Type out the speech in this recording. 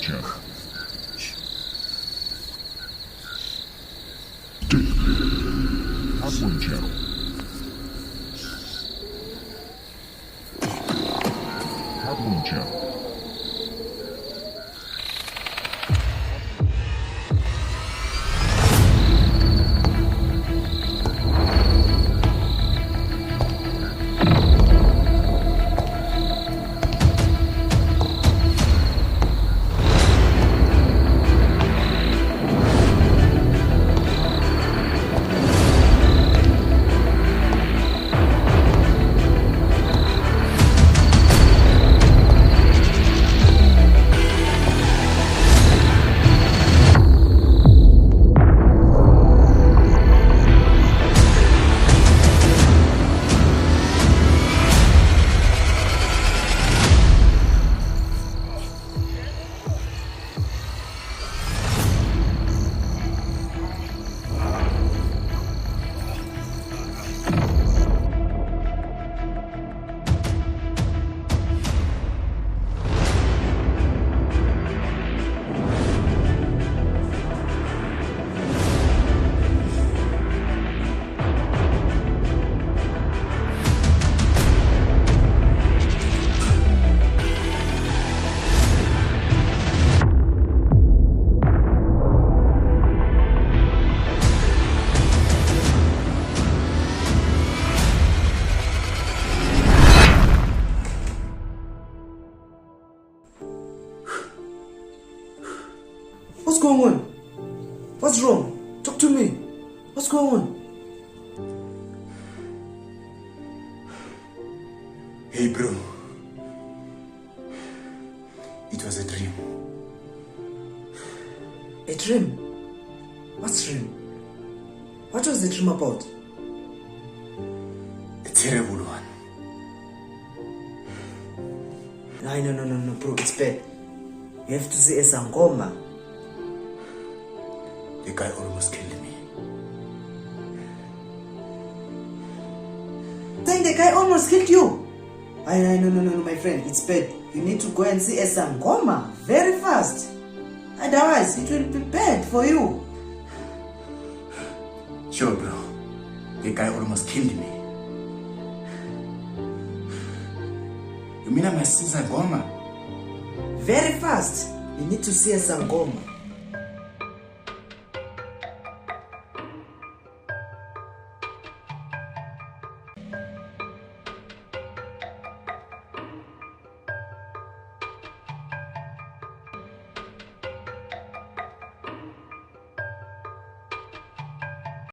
channel. Hardware channel. Hardware channel. What's going on? What's wrong? Talk to me. What's going on? Hey bro, it was a dream. A dream? What's dream? What was the dream about? A terrible one. No, bro, it's bad. You have to say a sangoma. The guy almost killed me. Saying the guy almost killed you? No, my friend, it's bad. You need to go and see a sangoma very fast. Otherwise, it will be bad for you. Sure bro, the guy almost killed me. You mean I must see Sangoma? Very fast. You need to see a sangoma.